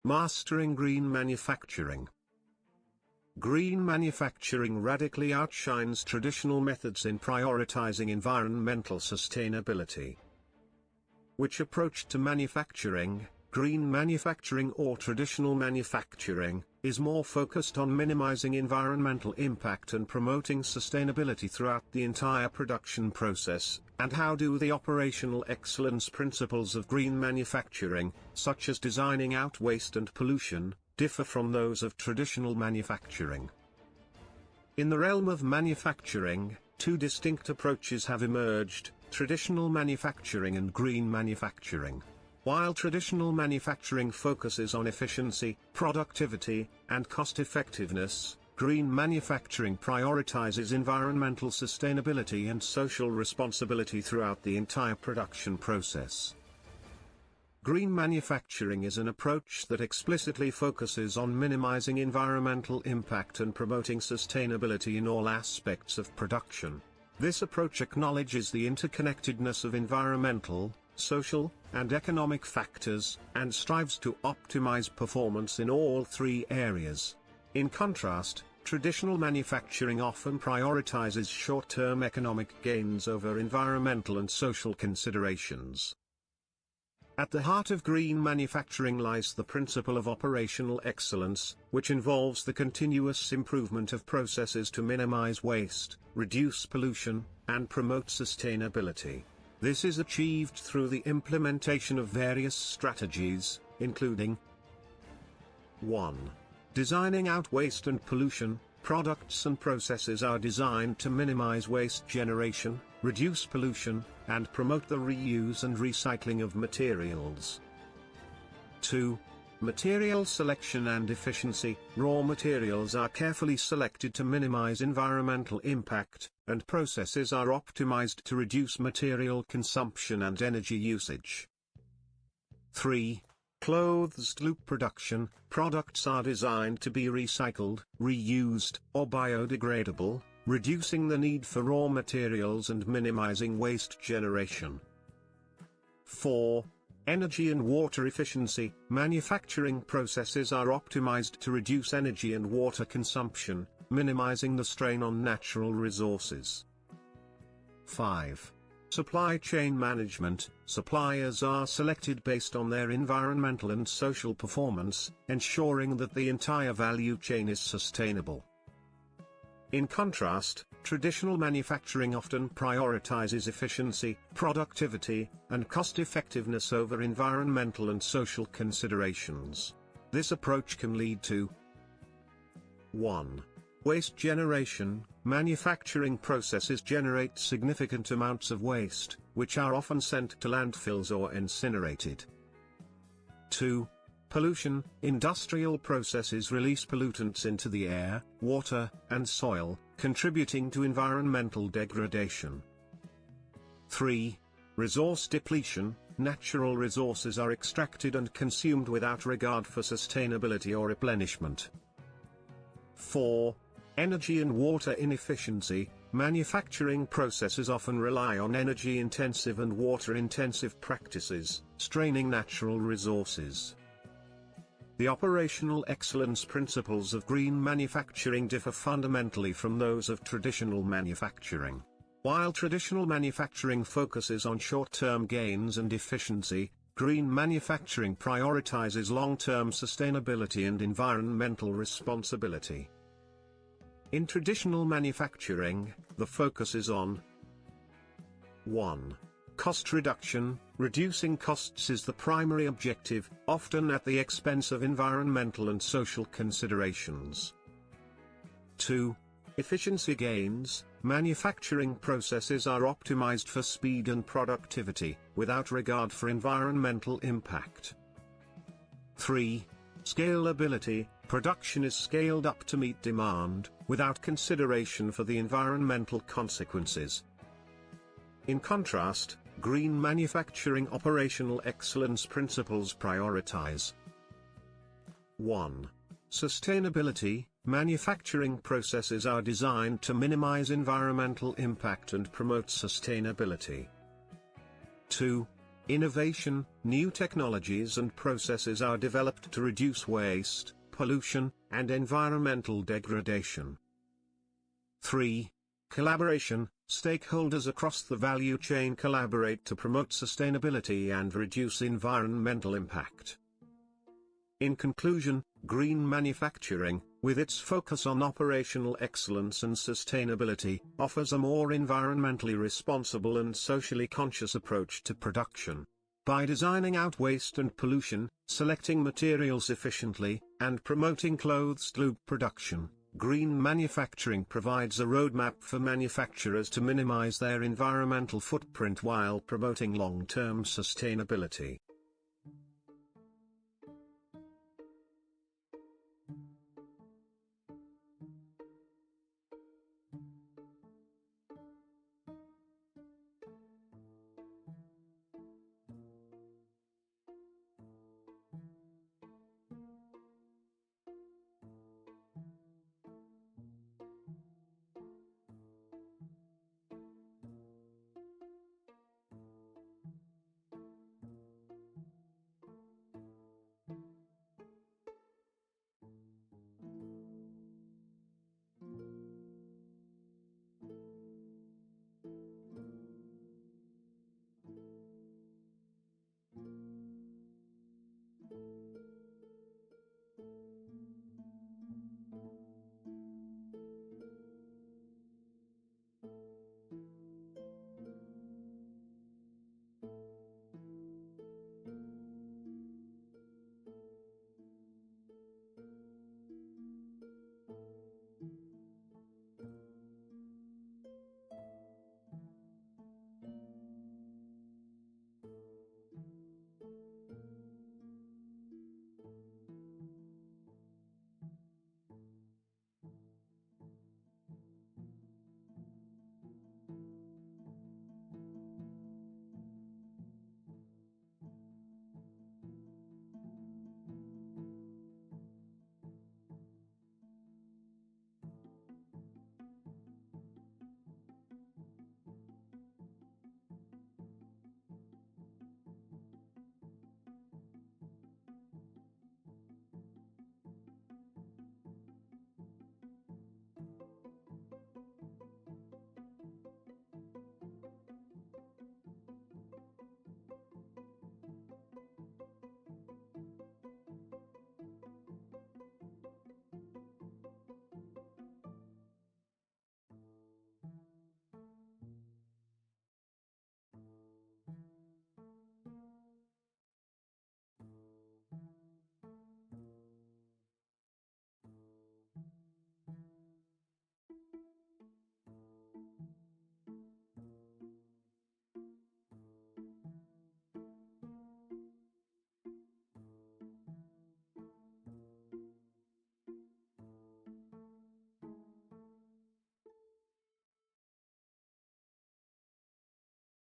Mastering green manufacturing. Green manufacturing radically outshines traditional methods in prioritizing environmental sustainability. Which approach to manufacturing, green manufacturing or traditional manufacturing, is more focused on minimizing environmental impact and promoting sustainability throughout the entire production process, and how do the operational excellence principles of green manufacturing, such as designing out waste and pollution, differ from those of traditional manufacturing? In the realm of manufacturing, two distinct approaches have emerged: traditional manufacturing and green manufacturing. While traditional manufacturing focuses on efficiency, productivity, and cost-effectiveness, green manufacturing prioritizes environmental sustainability and social responsibility throughout the entire production process. Green manufacturing is an approach that explicitly focuses on minimizing environmental impact and promoting sustainability in all aspects of production. This approach acknowledges the interconnectedness of environmental, social, and economic factors, and strives to optimize performance in all three areas. In contrast, traditional manufacturing often prioritizes short-term economic gains over environmental and social considerations. At the heart of green manufacturing lies the principle of operational excellence, which involves the continuous improvement of processes to minimize waste, reduce pollution, and promote sustainability. This is achieved through the implementation of various strategies, including 1. Designing out waste and pollution. Products and processes are designed to minimize waste generation, reduce pollution, and promote the reuse and recycling of materials. 2. Material selection and efficiency. Raw materials are carefully selected to minimize environmental impact, and processes are optimized to reduce material consumption and energy usage. 3. Closed-loop production. Products are designed to be recycled, reused, or biodegradable, reducing the need for raw materials and minimizing waste generation. 4. Energy and water efficiency. Manufacturing processes are optimized to reduce energy and water consumption, minimizing the strain on natural resources. 5. Supply chain management. Suppliers are selected based on their environmental and social performance, ensuring that the entire value chain is sustainable. In contrast, traditional manufacturing often prioritizes efficiency, productivity, and cost-effectiveness over environmental and social considerations. This approach can lead to 1. Waste generation. Manufacturing processes generate significant amounts of waste, which are often sent to landfills or incinerated. 2. Pollution. Industrial processes release pollutants into the air, water, and soil, contributing to environmental degradation. 3. Resource depletion. Natural resources are extracted and consumed without regard for sustainability or replenishment. 4. Energy and water inefficiency. Manufacturing processes often rely on energy-intensive and water-intensive practices, straining natural resources. The operational excellence principles of green manufacturing differ fundamentally from those of traditional manufacturing. While traditional manufacturing focuses on short-term gains and efficiency, green manufacturing prioritizes long-term sustainability and environmental responsibility. In traditional manufacturing, the focus is on 1. Cost reduction. Reducing costs is the primary objective, often at the expense of environmental and social considerations. 2. Efficiency gains. Manufacturing processes are optimized for speed and productivity, without regard for environmental impact. 3. Scalability. Production is scaled up to meet demand, without consideration for the environmental consequences. In contrast, green manufacturing operational excellence principles prioritize 1. Sustainability. Manufacturing processes are designed to minimize environmental impact and promote sustainability. 2. Innovation, new technologies and processes are developed to reduce waste, pollution, and environmental degradation. 3. Collaboration. Stakeholders across the value chain collaborate to promote sustainability and reduce environmental impact. In conclusion, green manufacturing, with its focus on operational excellence and sustainability, offers a more environmentally responsible and socially conscious approach to production. By designing out waste and pollution, selecting materials efficiently, and promoting closed-loop production, green manufacturing provides a roadmap for manufacturers to minimize their environmental footprint while promoting long-term sustainability.